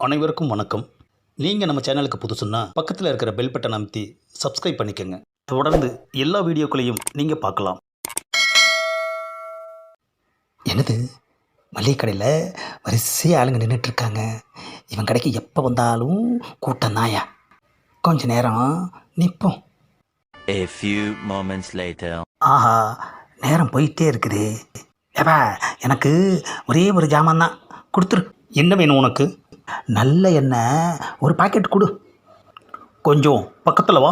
அனைவருக்கும் வணக்கம். நீங்கள் நம்ம சேனலுக்கு புதுசுன்னா பக்கத்தில் இருக்கிற பெல் பட்டன் அமைத்தி சப்ஸ்கிரைப் பண்ணிக்கோங்க. தொடர்ந்து எல்லா வீடியோக்களையும் நீங்கள் பார்க்கலாம். என்னது மளிகை கடையில் வரிசையாக ஆளுங்க நின்றுட்டுருக்காங்க. இவன் கடைக்கு எப்போ வந்தாலும் கூட்டம் தாயா. கொஞ்ச நேரம் நிற்போம். A few moments later. ஆஹா, நேரம் போயிட்டே இருக்குது. ஏப்பா, எனக்கு ஒரே ஒரு ஜாமான் தான் கொடுத்துரு. என்ன வேணும் உனக்கு? நல்ல எண்ணெய் ஒரு பாக்கெட் கொடு. கொஞ்சம் பக்கத்தில் வா.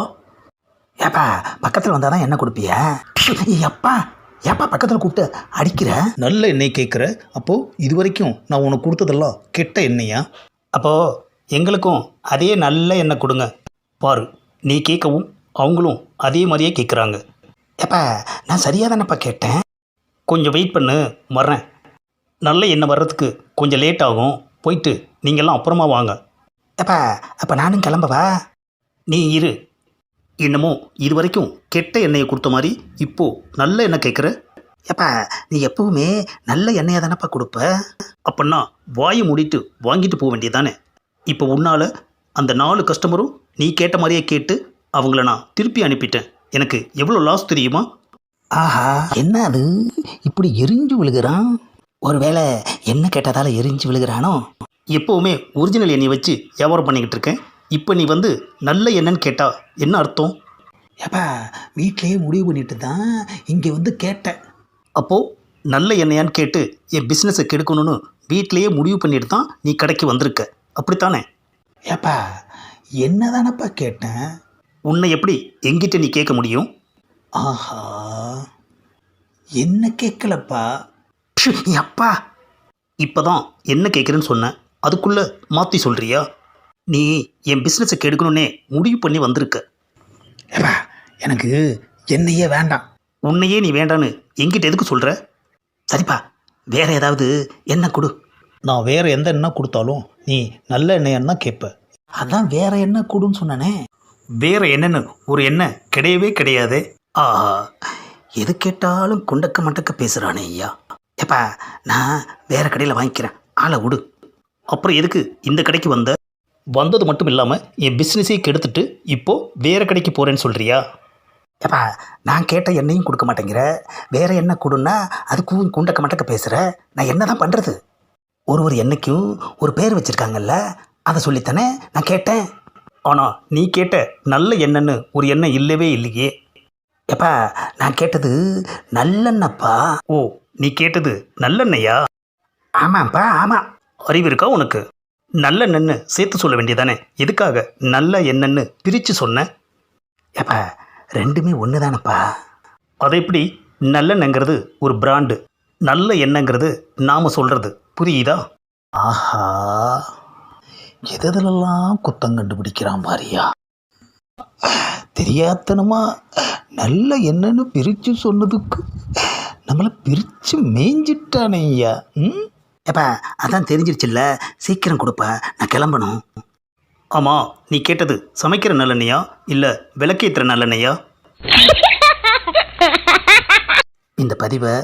ஏப்பா, பக்கத்தில் வந்தால் தான் எண்ணெய் கொடுப்பியா? எப்பா ஏப்பா பக்கத்தில் கூப்பிட்டு அடிக்கிற? நல்ல எண்ணெய் கேட்குற? அப்போது இது வரைக்கும் நான் உனக்கு கொடுத்ததெல்லாம் கெட்ட எண்ணெயா? அப்போது எங்களுக்கும் அதே நல்ல எண்ணெய் கொடுங்க. பாரு, நீ கேட்கவும் அவங்களும் அதே மாதிரியே கேட்குறாங்க. ஏப்பா, நான் சரியாக தானேப்பா கேட்டேன். கொஞ்சம் வெயிட் பண்ணு, வர்றேன். நல்ல எண்ணெய் வர்றதுக்கு கொஞ்சம் லேட் ஆகும். போயிட்டு நீங்கள்லாம் அப்புறமா வாங்க. ஏப்பா, அப்போ நானும் கிளம்பவா? நீ இரு. இன்னமும் இது வரைக்கும் கெட்ட எண்ணெயை கொடுத்த மாதிரி இப்போது நல்ல எண்ணெய் கேட்குற? ஏப்பா, நீ எப்பவுமே நல்ல எண்ணெயாக தானேப்பா கொடுப்ப. அப்படின்னா வாயை மூடிட்டு வாங்கிட்டு போக வேண்டியதானே. இப்போ உன்னால் அந்த 4 கஸ்டமரும் நீ கேட்ட மாதிரியே கேட்டு அவங்கள நான் திருப்பி அனுப்பிட்டேன். எனக்கு எவ்வளோ லாஸ் தெரியுமா? ஆஹா, என்ன அது இப்படி எரிஞ்சு விழுகிறான்? ஒருவேளை என்ன கேட்டதால எரிஞ்சு விழுகிறானோ? எப்போவுமே ஒரிஜினல் எண்ணெயை வச்சு வியாபாரம் பண்ணிக்கிட்டு இருக்கேன். இப்போ நீ வந்து நல்ல எண்ணெய்ன்னு கேட்டால் என்ன அர்த்தம்? ஏப்பா, வீட்டிலேயே முடிவு பண்ணிட்டு தான் இங்கே வந்து கேட்டேன். அப்போது நல்ல எண்ணெயான்னு கேட்டு என் பிஸ்னஸை கெடுக்கணும்னு வீட்டிலையே முடிவு பண்ணிட்டு தான் நீ கடைக்கு வந்திருக்க, அப்படித்தானே? ஏப்பா, என்ன தானப்பா கேட்டேன். உன்னை எப்படி எங்கிட்ட நீ கேட்க முடியும்? ஆஹா, என்ன கேட்கலப்பா. அப்பா, இப்போ தான் என்ன கேட்குறேன்னு சொன்னேன், அதுக்குள்ளே மாற்றி சொல்கிறியா? நீ என் பிஸ்னஸை கெடுக்கணுன்னே முடிவு பண்ணி வந்திருக்க. ஏப்பா, எனக்கு என்னையே வேண்டாம். உன்னையே நீ வேண்டான்னு எங்கிட்ட எதுக்கு சொல்கிற? சரிப்பா, வேற ஏதாவது எண்ணெய் கொடு. நான் வேறு எந்த எண்ணெய் கொடுத்தாலும் நீ நல்ல எண்ணெயான்னு தான் கேட்ப. அதான் வேற எண்ணெய் கொடுன்னு சொன்னானே. வேறு என்னென்னு ஒரு எண்ணெய் கிடையவே கிடையாது. ஆஹா, எது கேட்டாலும் குண்டக்க மண்டக்க பேசுகிறானே ஐயா. ஏப்பா, நான் வேற கடையில் வாங்கிக்கிறேன், ஆளை விடு. அப்புறம் எதுக்கு இந்த கடைக்கு வந்தது மட்டும் இல்லாமல் என் பிஸ்னஸே கெடுத்துட்டு இப்போது வேறு கடைக்கு போகிறேன்னு சொல்கிறியா? ஏப்பா, நான் கேட்ட எண்ணெயும் கொடுக்க மாட்டேங்கிற, வேற எண்ணெய் கொடுன்னா அதுக்கும் குண்டக்க மண்டக்க பேசுகிற. நான் என்ன தான் பண்ணுறது? ஒரு எண்ணெய்க்கும் ஒரு பேர் வச்சுருக்காங்கல்ல, அதை சொல்லித்தானே நான் கேட்டேன். ஆனால் நீ கேட்ட நல்ல எண்ணெய்ன்னு ஒரு எண்ணெய் இல்லவே இல்லையே. ஏப்பா, நான் கேட்டது நல்லெண்ணப்பா. ஓ, நீ கேட்டது நல்லெண்ணெயா? ஆமாப்பா, ஆமாம். அறிவு இருக்கா உனக்கு? நல்லெண்ணெய்ன்னு சேர்த்து சொல்ல வேண்டியதானே. எதுக்காக நல்ல எண்ணெய்ன்னு பிரித்து சொன்னேன்? ஏப்பா, ரெண்டுமே ஒன்று தானப்பா. அதை எப்படி? நல்லெண்ணெய்ங்கிறது ஒரு பிராண்டு, நல்ல எண்ணெய்ங்கிறது நாம் சொல்கிறது, புரியுதா? ஆஹா, எதெல்லாம் குத்தம் கண்டுபிடிக்கிறான் பாரியா. தெரியாதனமா நல்ல என்னன்னு பிரித்து சொன்னதுக்கு நம்மளை பிரித்து மேய்ஞ்சிட்டானே ஐயா. ஏப்பா, அதான் தெரிஞ்சிருச்சுல்ல, சீக்கிரம் கொடுப்பா, நான் கிளம்பணும். ஆமாம், நீ கேட்டது சமைக்கிற நல்லெண்ணெயா இல்லை விளக்கேற்றுற நல்லெண்ணெயா? இந்த பதிவை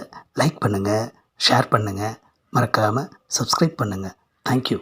லைக் பண்ணுங்கள், ஷேர் பண்ணுங்கள், மறக்காமல் சப்ஸ்கிரைப் பண்ணுங்கள். தேங்க்யூ.